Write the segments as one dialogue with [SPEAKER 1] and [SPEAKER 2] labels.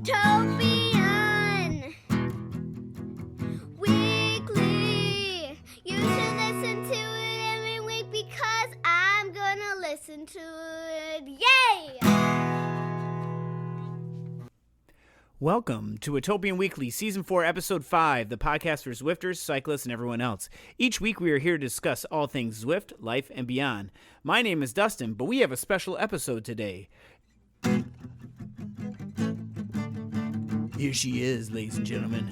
[SPEAKER 1] Watopian Weekly. You should listen to it every week because I'm gonna listen to it. Yay!
[SPEAKER 2] Welcome to Watopian Weekly, Season 4, Episode 5, the podcast for Zwifters, cyclists, and everyone else. Each week we are here to discuss all things Zwift, life, and beyond. My name is Dustin, but we have a special episode today. Here she is, ladies and gentlemen.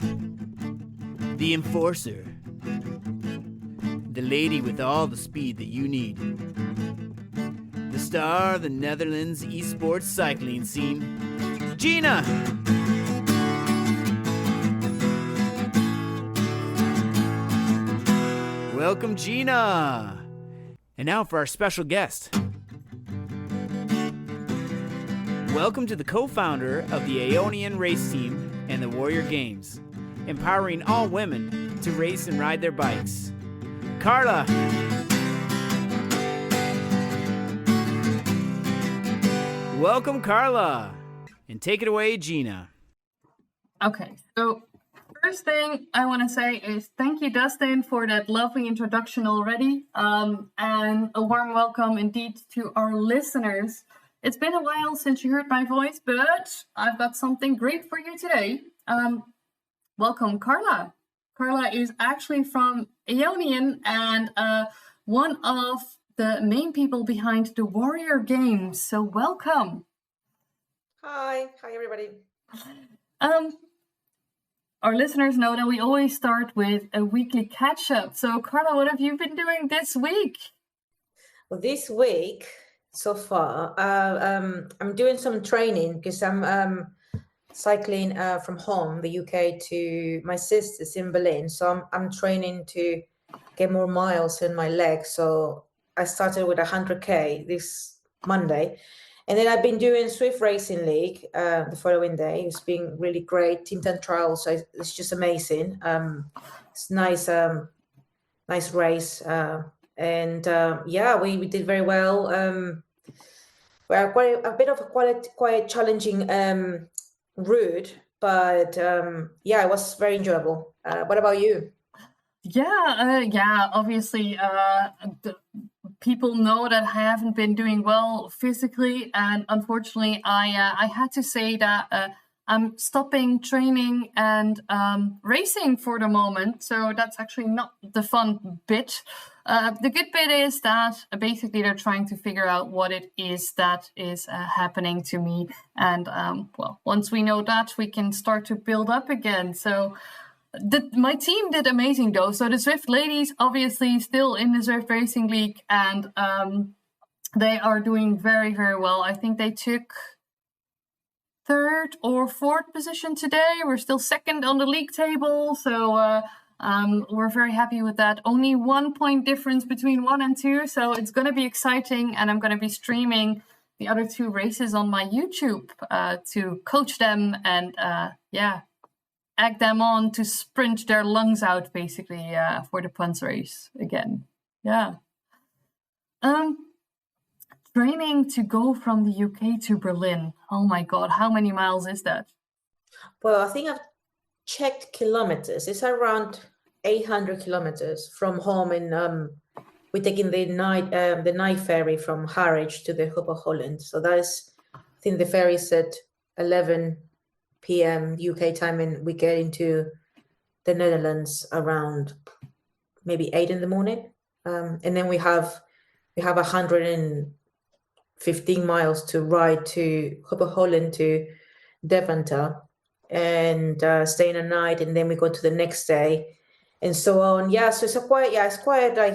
[SPEAKER 2] The Enforcer. The lady with all the speed that you need. The star of the Netherlands esports cycling scene, Gina! Welcome, Gina! And now for our special guest. Welcome to the co-founder of the Ionian race team and the Warrior Games, empowering all women to race and ride their bikes. Karla! Welcome, Karla! And take it away, Gina.
[SPEAKER 3] Okay, so first thing I want to say is thank you, Dustin, for that lovely introduction already, and a warm welcome indeed to our listeners. It's been a while since you heard my voice, but I've got something great for you today. Welcome, Karla. Karla is actually from Ionian and one of the main people behind the Warrior Games. So welcome.
[SPEAKER 4] Hi everybody.
[SPEAKER 3] Our listeners know that we always start with a weekly catch-up. So, Karla, what have you been doing this week?
[SPEAKER 4] Well, this week, so far, I'm doing some training because I'm cycling from home, the UK, to my sister's in Berlin. So I'm training to get more miles in my legs. So I started with 100K this Monday. And then I've been doing Zwift Racing League the following day. It's been really great. Team 10 trials, so it's just amazing. It's nice race. We did very well. Well, quite a bit of a quite challenging route, but it was very enjoyable. What about you?
[SPEAKER 3] Obviously, people know that I haven't been doing well physically, and unfortunately, I had to say that I'm stopping training and racing for the moment. So that's actually not the fun bit. The good bit is that basically they're trying to figure out what it is that is happening to me, and once we know that, we can start to build up again. So. My team did amazing though. So the Zwift ladies obviously still in the Zwift Racing League, and they are doing very, very well. I think they took 3rd or 4th position today. We're still 2nd on the league table. So we're very happy with that. Only 1 point difference between 1 and 2. So it's going to be exciting, and I'm going to be streaming the other 2 races on my YouTube to coach them and egg them on to sprint their lungs out, basically, for the Punts race again. Yeah. Training to go from the UK to Berlin. Oh my God, how many miles is that?
[SPEAKER 4] Well, I think I've checked kilometers. It's around 800 kilometers from home. We're taking the night ferry from Harwich to the Hope of Holland. So that is, I think the ferry is at 11 p.m. UK time, and we get into the Netherlands around maybe 8 in the morning, and then we have 115 miles to ride to Hope of Holland to Deventer and stay in a night, and then we go to the next day, and so on. So it's quite like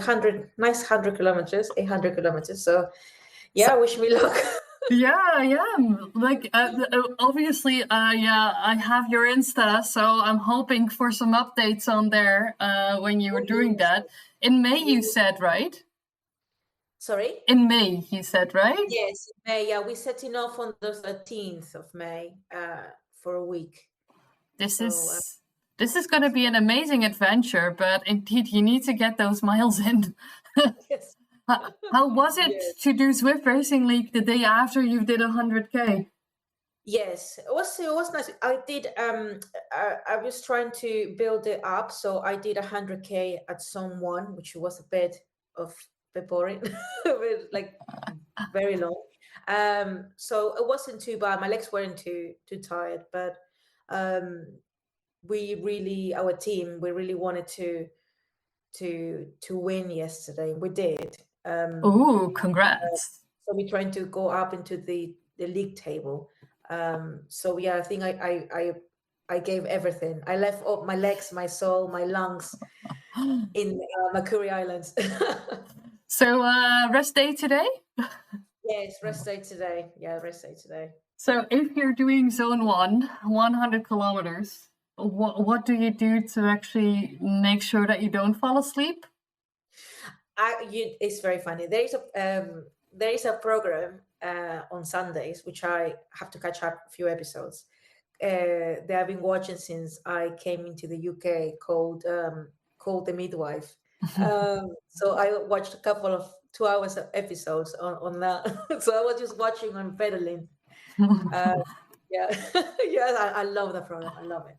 [SPEAKER 4] 100 kilometers, 800 kilometers. So wish me luck.
[SPEAKER 3] Like obviously, I have your Insta, so I'm hoping for some updates on there when you were doing that. In May, you said, right?
[SPEAKER 4] Sorry?
[SPEAKER 3] In May, you said, right?
[SPEAKER 4] Yes, in May. Yeah, we're setting off on the 13th of May for a week.
[SPEAKER 3] This is going to be an amazing adventure, but indeed, you need to get those miles in.
[SPEAKER 4] Yes.
[SPEAKER 3] How was it to do Zwift Racing League the day after you did 100K?
[SPEAKER 4] Yes, it was nice. I did I was trying to build it up, so I did 100K at Zone 1, which was a bit boring, like very long. So it wasn't too bad. My legs weren't too tired, but um our team, we really wanted to win yesterday. We did.
[SPEAKER 3] Oh, congrats.
[SPEAKER 4] So we're trying to go up into the league table. So yeah, I think I gave everything. I left all my legs, my soul, my lungs in Makuri Islands.
[SPEAKER 3] So rest day today?
[SPEAKER 4] Yes, rest day today. Yeah, rest day today.
[SPEAKER 3] So if you're doing zone 1, 100 kilometers, what do you do to actually make sure that you don't fall asleep?
[SPEAKER 4] It's very funny. There is a program on Sundays which I have to catch up a few episodes. That I've been watching since I came into the UK, called The Midwife. So I watched a couple of 2 hours of episodes on that. So I was just watching on pedaling. Yeah, yeah, I love the program. I love it.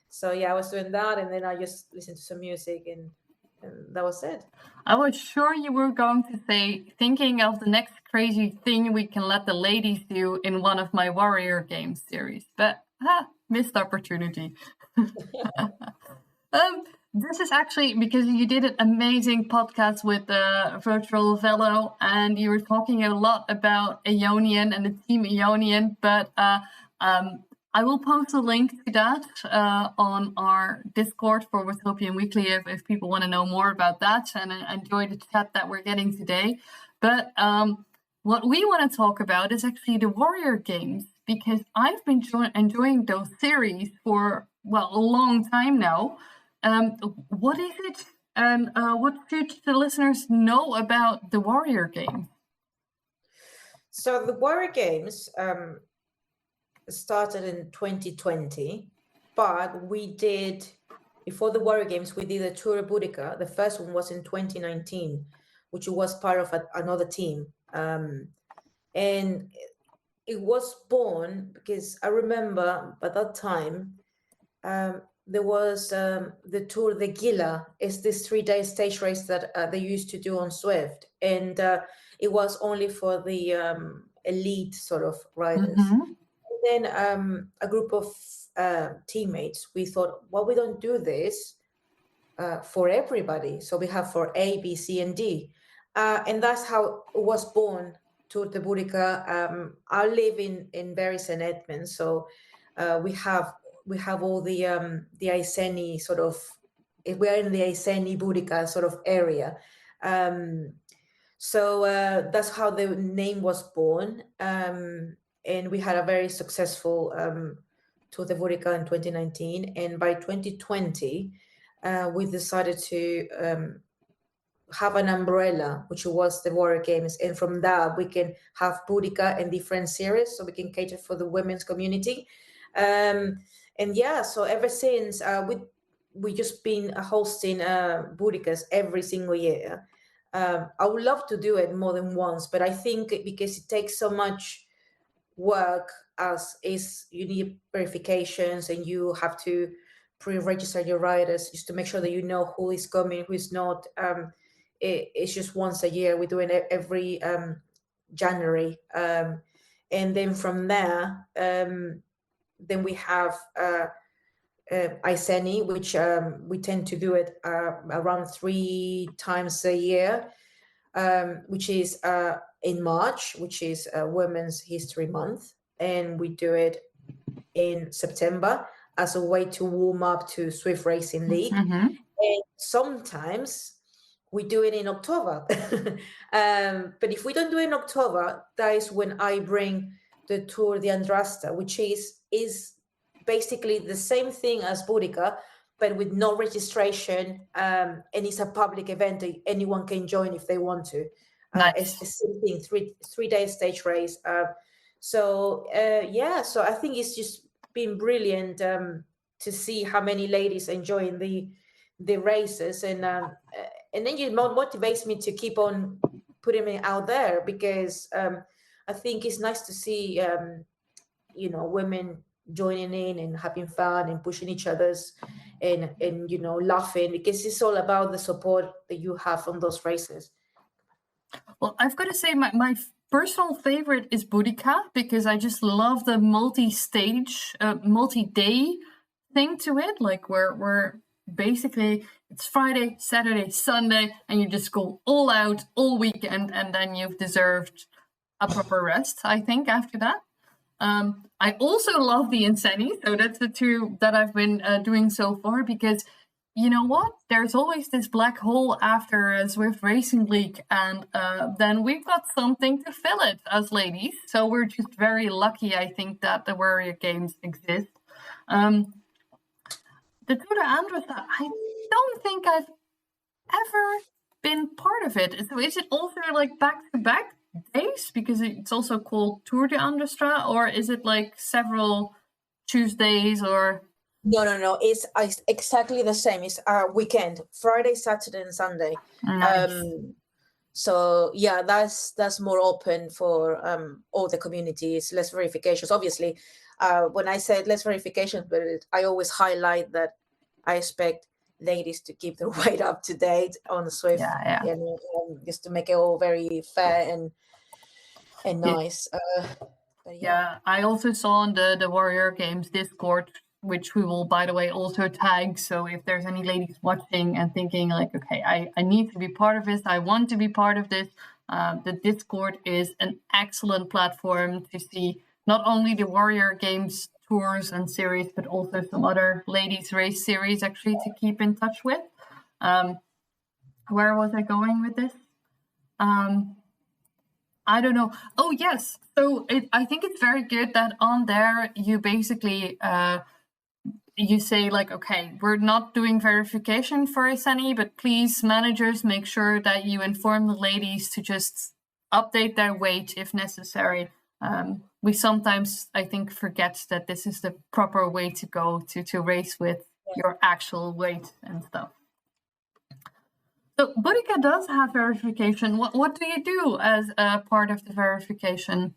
[SPEAKER 4] So yeah, I was doing that, and then I just listened to some music, and that was it.
[SPEAKER 3] I was sure you were going to say, thinking of the next crazy thing we can let the ladies do in one of my Warrior Games series, but missed opportunity. This is actually because you did an amazing podcast with Virtual Velo, and you were talking a lot about Ionian and the team Ionian, but I will post a link to that on our Discord for Watopian Weekly if people want to know more about that and enjoy the chat that we're getting today. But what we want to talk about is actually the Warrior Games, because I've been enjoying those series for, well, a long time now. What is it, and what should the listeners know about the Warrior Games?
[SPEAKER 4] So the Warrior Games started in 2020, but before the Warrior Games, we did a Tour of Boudicca. The first one was in 2019, which was part of another team. And it was born because I remember by that time, there was the Tour de Gila. It's this 3-day stage race that they used to do on Zwift. And it was only for the elite sort of riders.
[SPEAKER 3] Mm-hmm.
[SPEAKER 4] Then a group of teammates, we thought, well, we don't do this for everybody. So we have for A, B, C, and D. And that's how it was born, Tour de Boudicca. I live in Bury St. Edmunds, so we have all the Iceni sort of, we're in the Iceni Boudicca sort of area. So that's how the name was born. And we had a very successful Tour de Boudicca in 2019. And by 2020, we decided to have an umbrella, which was the Warrior Games. And from that, we can have Boudicca and different series, so we can cater for the women's community. And yeah, so ever since, we just been hosting Boudiccas every single year. I would love to do it more than once, but I think because it takes so much work, as is, you need verifications and you have to pre-register your riders just to make sure that you know who is coming, who is not. It's just once a year. We're doing it every January, and then from there, then we have Iceni, which we tend to do it around 3 times a year, which is in March, which is Women's History Month, and we do it in September as a way to warm up to Zwift Racing League.
[SPEAKER 3] Mm-hmm.
[SPEAKER 4] And sometimes we do it in October. But if we don't do it in October, that is when I bring the Tour de Andrasta, which is basically the same thing as Boudicca, but with no registration, and it's a public event that anyone can join if they want to.
[SPEAKER 3] Nice.
[SPEAKER 4] It's the same thing, 3-day stage race. So I think it's just been brilliant to see how many ladies enjoying the races, and then it motivates me to keep on putting it out there, because I think it's nice to see women joining in and having fun and pushing each other's and laughing, because it's all about the support that you have on those races.
[SPEAKER 3] Well, I've got to say my personal favorite is Boudicca, because I just love the multi-stage, multi-day thing to it. Like where basically it's Friday, Saturday, Sunday, and you just go all out all weekend, and then you've deserved a proper rest, I think, after that. I also love the Iceni, so that's the two that I've been doing so far, because you know what? There's always this black hole after a Zwift Racing League, and then we've got something to fill it as ladies. So we're just very lucky, I think, that the Warrior Games exist. The Tour de Andressa, I don't think I've ever been part of it. So is it also like back-to-back days? Because it's also called Tour de Andressa, or is it like several Tuesdays or...
[SPEAKER 4] No. It's exactly the same. It's a weekend, Friday, Saturday, and Sunday.
[SPEAKER 3] Nice.
[SPEAKER 4] So yeah, that's more open for all the communities, less verifications. Obviously, when I said less verifications, but I always highlight that I expect ladies to keep their weight up to date on Swift,
[SPEAKER 3] Yeah.
[SPEAKER 4] and just to make it all very fair and nice. But
[SPEAKER 3] Yeah, I also saw on the Warrior Games Discord, which we will, by the way, also tag. So if there's any ladies watching and thinking like, okay, I need to be part of this, I want to be part of this, the Discord is an excellent platform to see not only the Warrior Games tours and series, but also some other ladies race series actually to keep in touch with. Where was I going with this? I don't know. Oh, yes. So I think it's very good that on there you basically... you say like, okay, we're not doing verification for Iceni, but please, managers, make sure that you inform the ladies to just update their weight if necessary. We sometimes, I think, forget that this is the proper way to go to race with your actual weight and stuff. So Boudicca does have verification. What do you do as a part of the verification?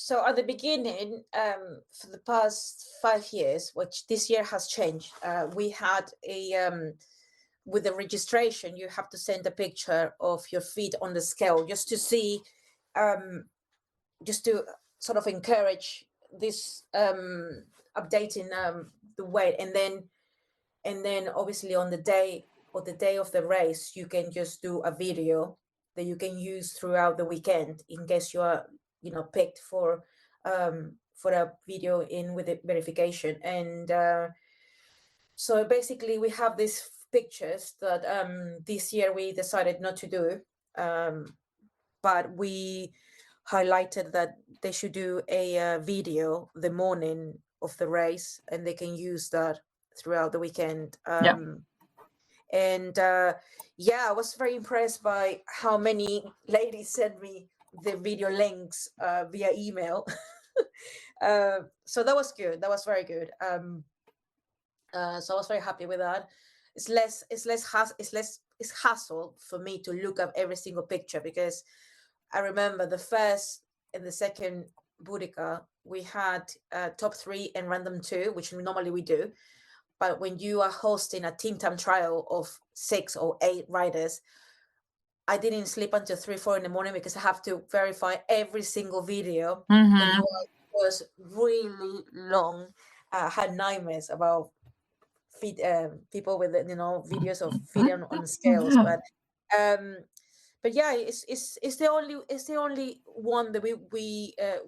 [SPEAKER 4] So at the beginning, for the past 5 years, which this year has changed, we had with the registration, you have to send a picture of your feet on the scale just to see, just to sort of encourage this updating the weight. And then obviously on the day of the race, you can just do a video that you can use throughout the weekend in case you are picked for a video in with the verification. And so basically we have these pictures that this year we decided not to do, but we highlighted that they should do a video the morning of the race, and they can use that throughout the weekend. And I was very impressed by how many ladies sent me the video links via email. So that was good. That was very good. So I was very happy with that. It's hassle for me to look up every single picture, because I remember the first and the second Boudicca, we had top 3 and random 2, which normally we do. But when you are hosting a team time trial of 6 or 8 riders, I didn't sleep until 3-4 in the morning because I have to verify every single video.
[SPEAKER 3] Mm-hmm.
[SPEAKER 4] And it was really long. I had nightmares about people with videos of feet on scales. But yeah, it's the only one that we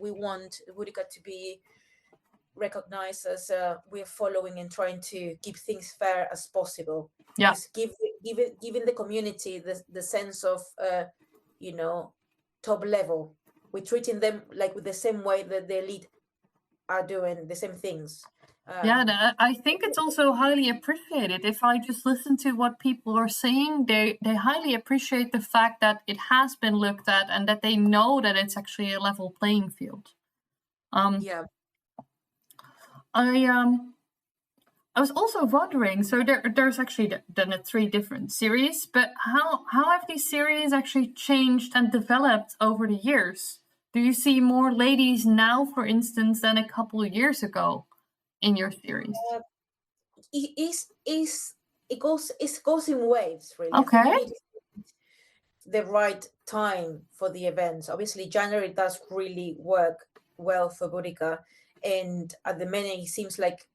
[SPEAKER 4] want Boudicca to be recognized as we're following and trying to keep things fair as possible.
[SPEAKER 3] Yeah.
[SPEAKER 4] Just giving the community the sense of top level. We're treating them like with the same way that the elite are doing the same things.
[SPEAKER 3] I think it's also highly appreciated. If I just listen to what people are saying, they highly appreciate the fact that it has been looked at and that they know that it's actually a level playing field. I was also wondering, so there's actually the 3 different series, but how have these series actually changed and developed over the years? Do you see more ladies now, for instance, than a couple of years ago in your series?
[SPEAKER 4] It goes in waves, really. I think
[SPEAKER 3] Okay.
[SPEAKER 4] you need the right time for the events. Obviously, January does really work well for Boudicca, and at the minute it seems like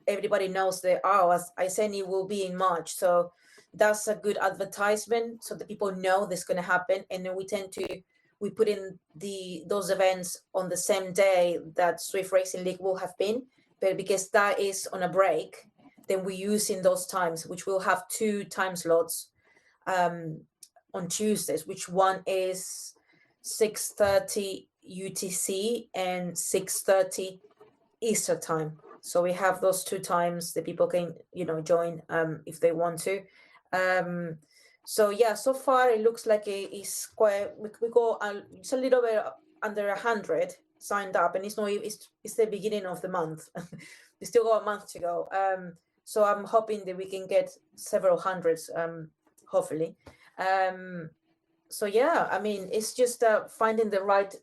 [SPEAKER 4] everybody knows that as Iceni will be in March, so that's a good advertisement, so that people know this going to happen. And then we put in those events on the same day that Swift Racing League will have been, but because that is on a break, then we use in those times, which will have 2 time slots on Tuesdays, which one is 6:30 UTC and 6:30 Easter time. So we have those 2 times that people can, join if they want to. So yeah, so far it looks like it's quite. We go. It's a little bit under 100 signed up, and it's the beginning of the month. We still got a month to go. So I'm hoping that we can get several hundreds. Hopefully. So yeah, I mean, it's just finding the right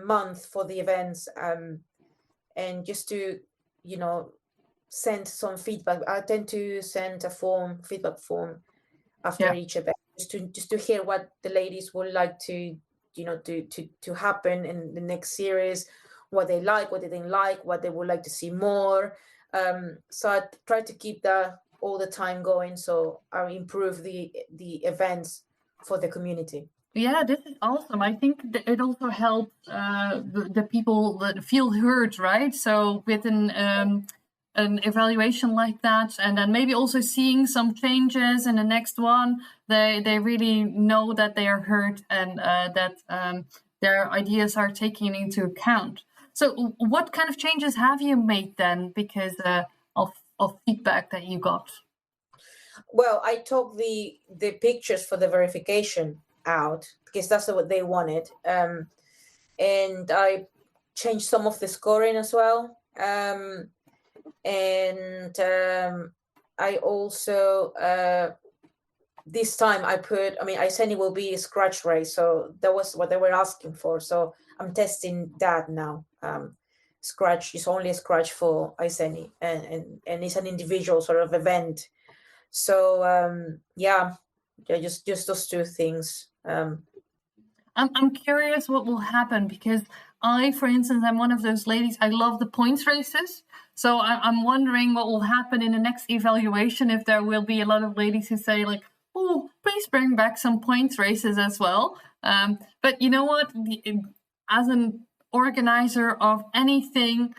[SPEAKER 4] month for the events, and just to send some feedback. I tend to send a feedback form after each event, just to hear what the ladies would like to to happen in the next series, what they like, what they didn't like, what they would like to see more. So I try to keep that all the time going, so I improve the events for the community.
[SPEAKER 3] Yeah, this is awesome. I think it also helps the people that feel heard, right? So with an evaluation like that, and then maybe also seeing some changes in the next one, they really know that they are heard, and that their ideas are taken into account. So what kind of changes have you made then because of feedback that you got?
[SPEAKER 4] Well, I took the pictures for the verification out because that's what they wanted, and I changed some of the scoring as well, and I also this time I said it will be a scratch race, so that was what they were asking for, so I'm testing that now. Scratch is only a scratch for Iceni, and it's an individual sort of event. So just those 2 things.
[SPEAKER 3] I'm curious what will happen, because I, for instance, I'm one of those ladies. I love the points races, so I'm wondering what will happen in the next evaluation, if there will be a lot of ladies who say like, "Oh, please bring back some points races as well." But you know what? As an organizer of anything,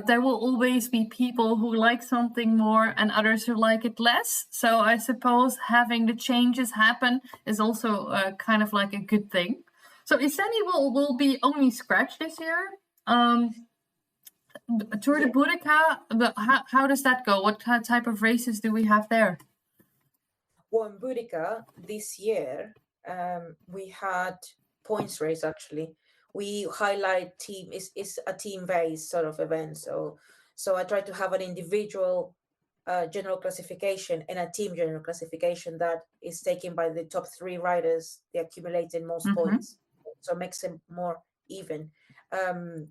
[SPEAKER 3] there will always be people who like something more and others who like it less. So I suppose having the changes happen is also kind of like a good thing. So Iceni will be only scratch this year. Tour de Boudicca, how does that go? What type of races do we have there?
[SPEAKER 4] Well, in Boudicca this year, we had points race actually. We highlight team is a team-based sort of event. So I try to have an individual general classification and a team general classification that is taken by the top 3 riders. They accumulated most points, so it makes it more even. So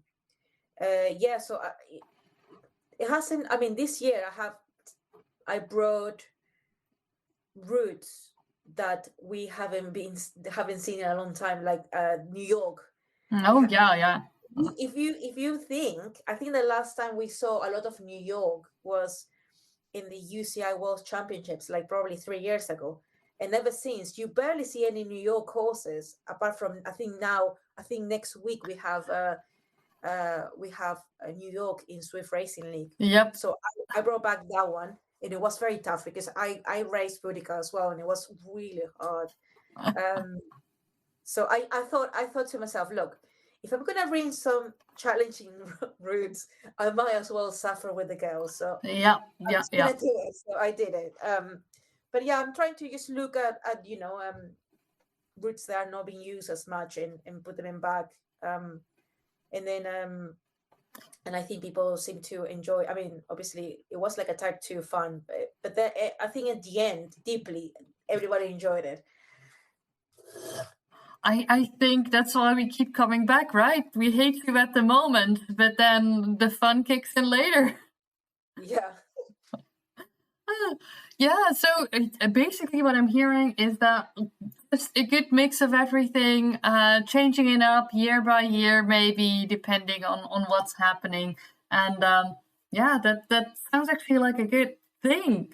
[SPEAKER 4] it hasn't. I mean, this year I brought routes that we haven't seen in a long time, like New York.
[SPEAKER 3] Oh yeah.
[SPEAKER 4] If you think, I think the last time we saw a lot of New York was in the UCI World Championships, like probably 3 years ago, and ever since you barely see any New York horses, apart from I think next week we have New York in Swift Racing League.
[SPEAKER 3] Yep.
[SPEAKER 4] So I brought back that one, and it was very tough because I raced Boudicca as well, and it was really hard. So I thought to myself, look, if I'm gonna bring some challenging routes, I might as well suffer with the girls. So
[SPEAKER 3] yeah.
[SPEAKER 4] Do it. So I did it. But yeah, I'm trying to just look at routes that are not being used as much and put them in back. And then and I think people seem to enjoy. I mean, obviously it was like a type 2 fun, but then I think at the end, deeply, everybody enjoyed it.
[SPEAKER 3] I think that's why we keep coming back, right? We hate you at the moment, but then the fun kicks in later.
[SPEAKER 4] Yeah.
[SPEAKER 3] Yeah, so basically what I'm hearing is that it's a good mix of everything, changing it up year by year, maybe depending on what's happening. And yeah, that sounds actually like a good thing.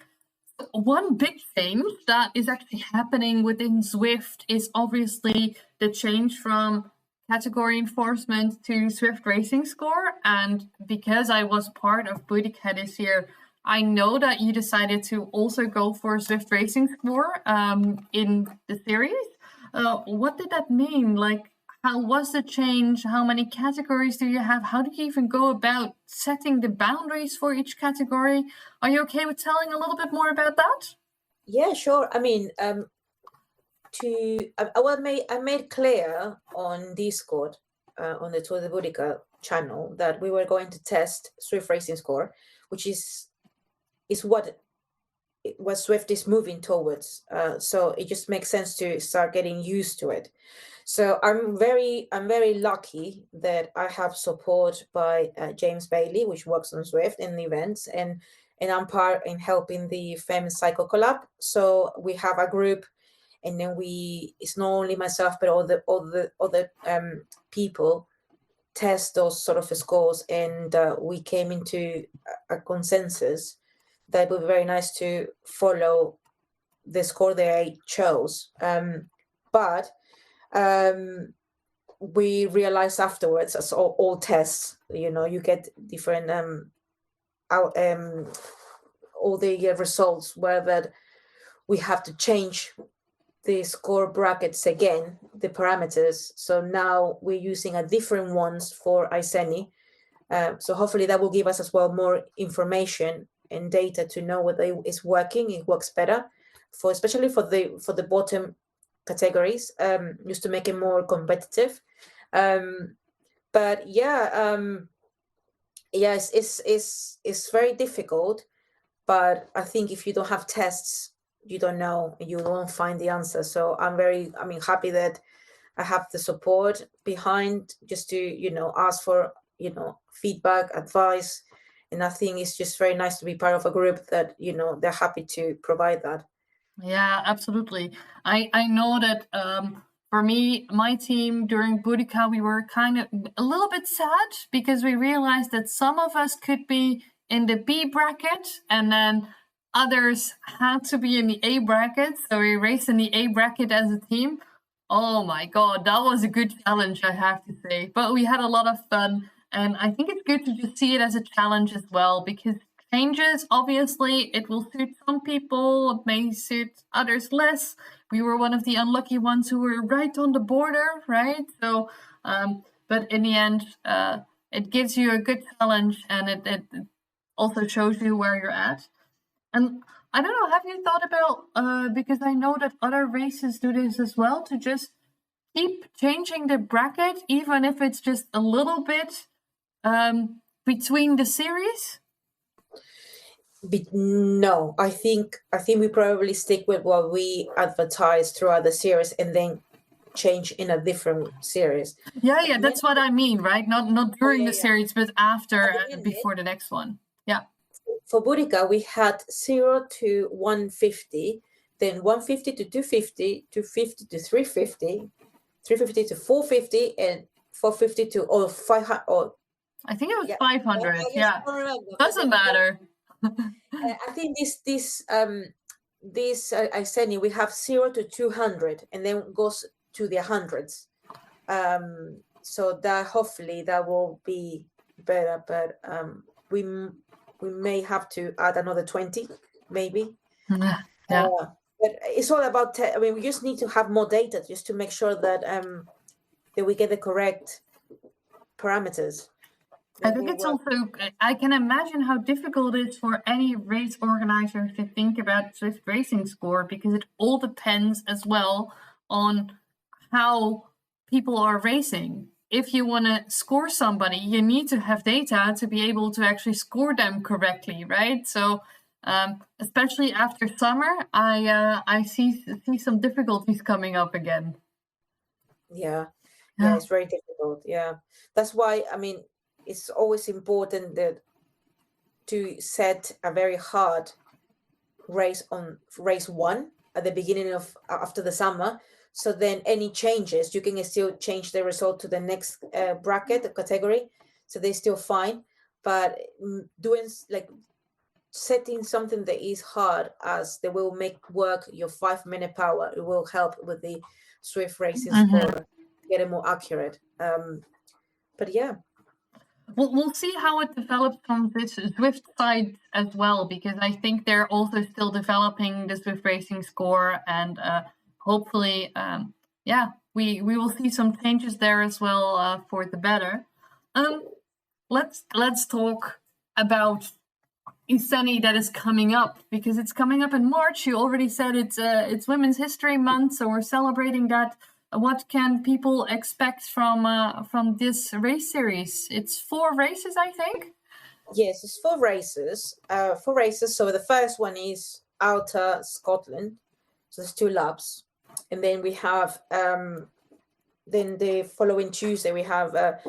[SPEAKER 3] One big change that is actually happening within Zwift is obviously the change from category enforcement to Zwift Racing Score. And because I was part of Boudicca this year, I know that you decided to also go for Zwift Racing Score in the series. What did that mean? Like, how was the change? How many categories do you have? How do you even go about setting the boundaries for each category? Are you okay with telling a little bit more about that?
[SPEAKER 4] Yeah, sure. I mean, I made clear on Discord, on the Tour de Boudicca channel, that we were going to test Zwift Racing Score, which is what Zwift is moving towards. So it just makes sense to start getting used to it. So I'm very lucky that I have support by James Bailey, which works on Zwift in the events, and I'm part in helping the Femme Cycle Collab. So we have a group, and then it's not only myself but all the other people test those sort of scores, and we came into a consensus that would be very nice to follow the score that I chose. But we realized afterwards, as all tests, you get different all the results were that we have to change the score brackets again, the parameters. So now we're using a different ones for Iceni. So hopefully that will give us as well more information and data to know whether it's working. It works better especially for the bottom categories, just to make it more competitive. But yes, it's very difficult. But I think if you don't have tests, you don't know, you won't find the answer. So I'm happy that I have the support behind, just to ask for feedback, advice. And I think it's just very nice to be part of a group that they're happy to provide that.
[SPEAKER 3] Yeah, absolutely. I know that for me, my team during Boudicca, we were kind of a little bit sad because we realized that some of us could be in the B bracket and then others had to be in the A bracket. So we raced in the A bracket as a team. Oh my God, that was a good challenge, I have to say. But we had a lot of fun. And I think it's good to just see it as a challenge as well, because changes, obviously, it will suit some people, it may suit others less. We were one of the unlucky ones who were right on the border, right? So, but in the end, it gives you a good challenge, and it also shows you where you're at. And I don't know, have you thought about, because I know that other races do this as well, to just keep changing the bracket, even if it's just a little bit between the series?
[SPEAKER 4] No, I think we probably stick with what we advertise throughout the series and then change in a different series.
[SPEAKER 3] Yeah, that's what I mean, right? Not during the series, but after, before the next one. Yeah.
[SPEAKER 4] For Boudicca, we had 0 to 150, then 150 to 250, 250 to 350, 350 to 450, and 450 to 500.
[SPEAKER 3] I think it was 500. Yeah, doesn't matter.
[SPEAKER 4] I think this Iceni, we have 0 to 200, and then goes to the hundreds. So that hopefully that will be better, but we may have to add another 20, maybe.
[SPEAKER 3] Yeah.
[SPEAKER 4] But it's all about. We just need to have more data just to make sure that that we get the correct parameters.
[SPEAKER 3] I think it's also, I can imagine how difficult it is for any race organizer to think about Zwift Racing Score, because it all depends as well on how people are racing. If you want to score somebody, you need to have data to be able to actually score them correctly, right? So especially after summer, I see some difficulties coming up again.
[SPEAKER 4] Yeah.
[SPEAKER 3] Yeah.
[SPEAKER 4] Yeah, it's very difficult. Yeah. That's why, I mean, it's always important that to set a very hard race one at the beginning of after the summer, so then any changes you can still change the result to the next bracket, the category, so they're still fine. But doing like setting something that is hard, as they will make work your 5-minute power, it will help with the Zwift racing score, get it more accurate. But yeah.
[SPEAKER 3] We'll see how it develops from this Zwift side as well, because I think they're also still developing the Zwift racing score, and hopefully, we will see some changes there as well for the better. Let's talk about Iceni that is coming up, because it's coming up in March. You already said it's Women's History Month, so we're celebrating that. What can people expect from this race series? It's 4 races, I think.
[SPEAKER 4] Yes, it's 4 races. 4 races. So the first one is Outer Scotland. So there's 2 laps, and then we have then the following Tuesday we have a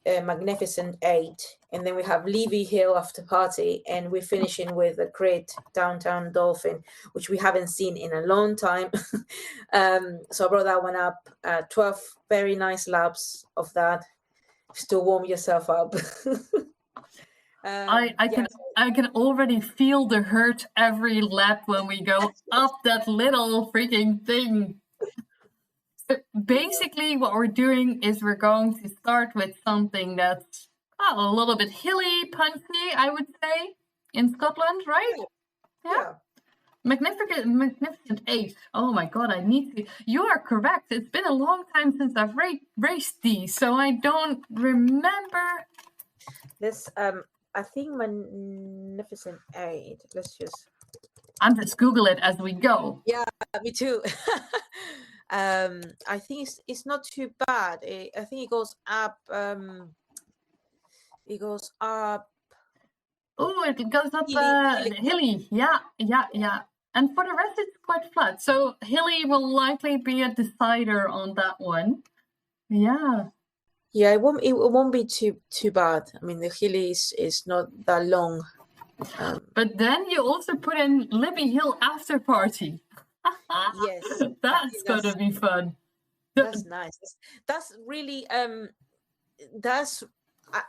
[SPEAKER 4] Magnificent 8, and then we have Levy Hill after party, and we're finishing with a great Downtown Dolphin, which we haven't seen in a long time. So I brought that one up. 12 very nice laps of that, just to warm yourself up.
[SPEAKER 3] I can already feel the hurt every lap when we go up that little freaking thing. So basically, what we're doing is we're going to start with something that's a little bit hilly, punchy, I would say, in Scotland, right? Yeah. Magnificent 8. Oh my god, I need to. You are correct. It's been a long time since I've raced these, so I don't remember.
[SPEAKER 4] This I think Magnificent 8.
[SPEAKER 3] I'm just Google it as we go.
[SPEAKER 4] Yeah, me too. I think it's not too bad. I think it goes up. It goes up.
[SPEAKER 3] Oh, it goes up hilly. Yeah. And for the rest, it's quite flat. So hilly will likely be a decider on that one. Yeah.
[SPEAKER 4] Yeah, it won't be too bad. I mean, the hilly is not that long.
[SPEAKER 3] But then you also put in Libby Hill After Party.
[SPEAKER 4] Yes,
[SPEAKER 3] that's gonna be fun.
[SPEAKER 4] That's nice. That's really that's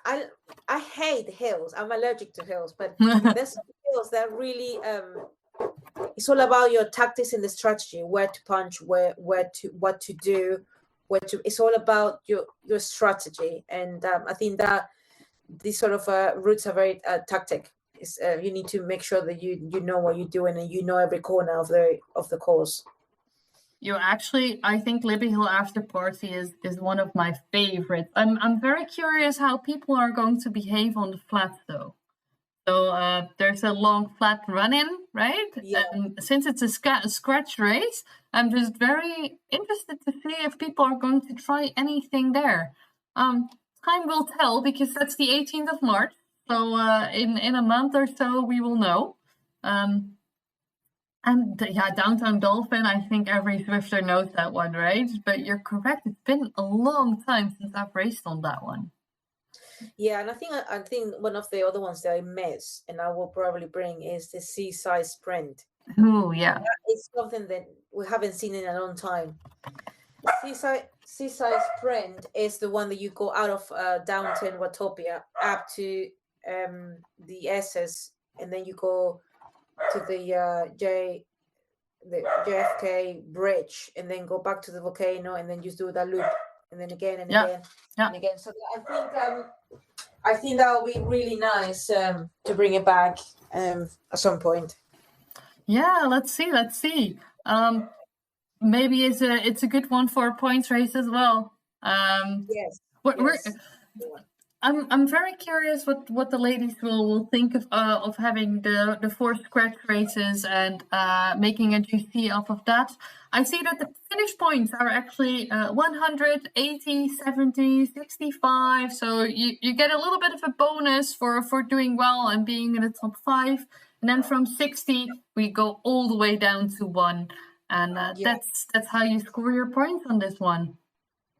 [SPEAKER 4] I hate hills. I'm allergic to hills, but there's hills that really it's all about your tactics and the strategy, where to punch, what to do, it's all about your strategy. And I think that these sort of routes are very tactic. You need to make sure that you know what you're doing, and you know every corner of the course.
[SPEAKER 3] You actually, I think Libby Hill After Party is one of my favorites. I'm very curious how people are going to behave on the flats, though. So there's a long flat run-in, right?
[SPEAKER 4] Yeah.
[SPEAKER 3] And since it's a scratch race, I'm just very interested to see if people are going to try anything there. Time will tell, because that's the 18th of March. So in a month or so, we will know. And Downtown Dolphin, I think every Zwifter knows that one, right? But you're correct. It's been a long time since I've raced on that one.
[SPEAKER 4] Yeah, and I think one of the other ones that I miss, and I will probably bring, is the Seaside Sprint.
[SPEAKER 3] Oh, yeah.
[SPEAKER 4] It's something that we haven't seen in a long time. Seaside Sprint is the one that you go out of downtown Watopia up to the SS, and then you go to the JFK bridge, and then go back to the volcano, and then just do that loop, and then again and again and again. So I think that will be really nice to bring it back at some point.
[SPEAKER 3] Yeah, let's see. Maybe it's a good one for a points race as well.
[SPEAKER 4] Yes.
[SPEAKER 3] I'm very curious what the ladies will think of having the 4 scratch races and making a GC off of that. I see that the finish points are actually 100, 80, 70, 65. So you get a little bit of a bonus for doing well and being in the top 5. And then from 60, we go all the way down to 1. And that's how you score your points on this one.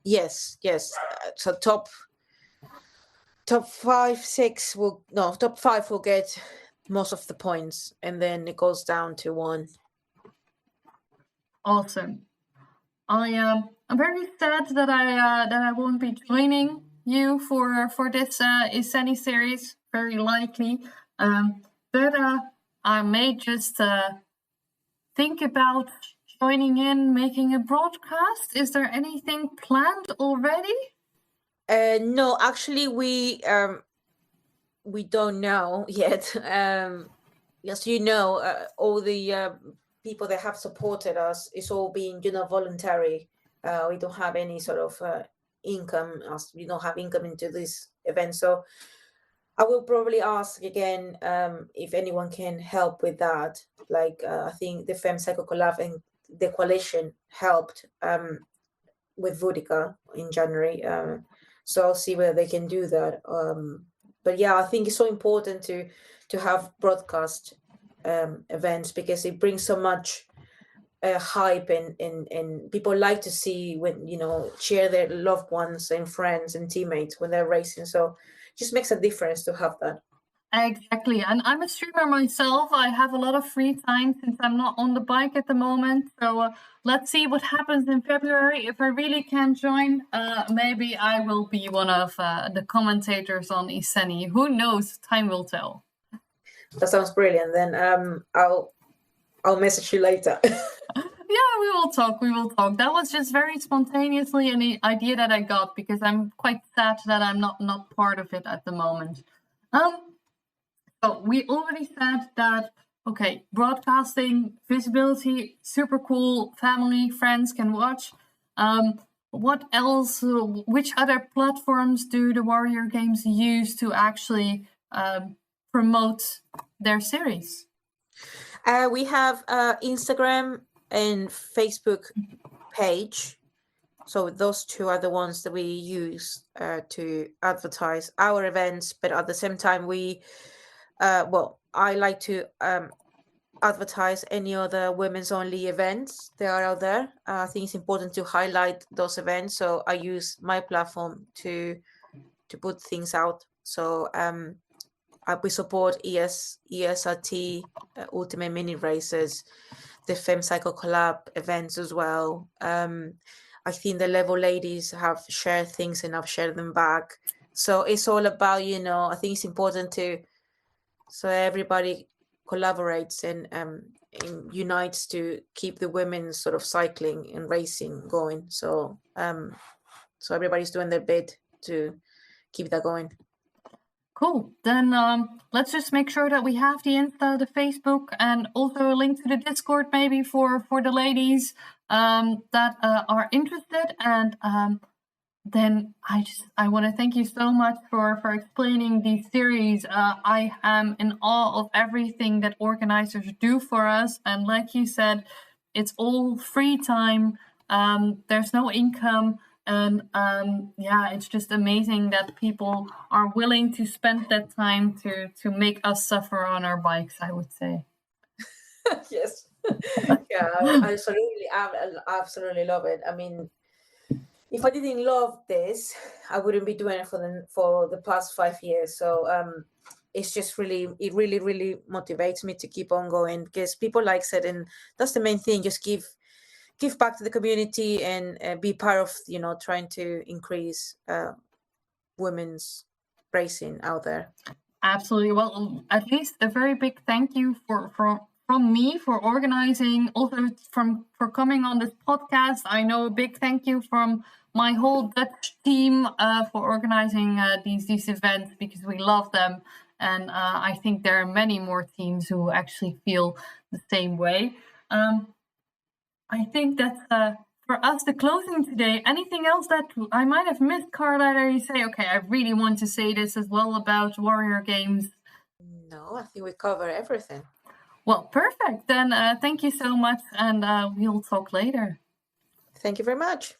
[SPEAKER 4] Yes, yes. So top 5 will get most of the points, and then it goes down to 1.
[SPEAKER 3] Awesome. I'm very sad that I won't be joining you for this Iceni series, very likely. But I may just think about joining in, making a broadcast. Is there anything planned already?
[SPEAKER 4] No, actually, we don't know yet. As you know, all the people that have supported us, it's all been, voluntary. We don't have any sort of income, as we don't have income into this event. So I will probably ask again if anyone can help with that. Like I think the Femme Psycho Collab and the coalition helped with Boudicca in January. So I'll see whether they can do that. But yeah, I think it's so important to have broadcast events, because it brings so much hype, and people like to see when, share their loved ones and friends and teammates when they're racing. So it just makes a difference to have that.
[SPEAKER 3] Exactly. And I'm a streamer myself. I have a lot of free time since I'm not on the bike at the moment. So let's see what happens in February. If I really can join, maybe I will be one of the commentators on Iceni. Who knows? Time will tell.
[SPEAKER 4] That sounds brilliant. Then I'll message you later.
[SPEAKER 3] Yeah, we will talk. That was just very spontaneously an idea that I got, because I'm quite sad that I'm not part of it at the moment. So we already said that, okay, broadcasting, visibility, super cool, family, friends can watch. What else, which other platforms do the Warrior Games use to actually promote their series?
[SPEAKER 4] We have Instagram and Facebook page. So those two are the ones that we use to advertise our events. But at the same time, I like to advertise any other women's only events that are out there. I think it's important to highlight those events. So I use my platform to put things out. So we support ESRT, Ultimate Mini Races, the Femme Cycle Collab events as well. I think the Level ladies have shared things and I've shared them back. So it's all about, I think it's important so everybody collaborates and unites to keep the women sort of cycling and racing going. So everybody's doing their bit to keep that going.
[SPEAKER 3] Cool. Then let's just make sure that we have the Insta, the Facebook, and also a link to the Discord maybe for the ladies that are interested. And then I want to thank you so much for explaining the series. I am in awe of everything that organizers do for us. And like you said, it's all free time. There's no income. And it's just amazing that people are willing to spend that time to make us suffer on our bikes, I would say.
[SPEAKER 4] Yes. Yeah, I absolutely love it. I mean, if I didn't love this, I wouldn't be doing it for the past 5 years. So it's just really motivates me to keep on going, because people like said, and that's the main thing, just give back to the community and be part of, trying to increase women's racing out there.
[SPEAKER 3] Absolutely. Well, at least a very big thank you from me for organizing, also for coming on this podcast. I know a big thank you from my whole Dutch team for organizing these events, because we love them. And I think there are many more teams who actually feel the same way. I think that's for us the closing today. Anything else that I might have missed, Karla, that you say, okay, I really want to say this as well about Warrior Games?
[SPEAKER 4] No, I think we cover everything.
[SPEAKER 3] Well, perfect. Then thank you so much, and we'll talk later.
[SPEAKER 4] Thank you very much.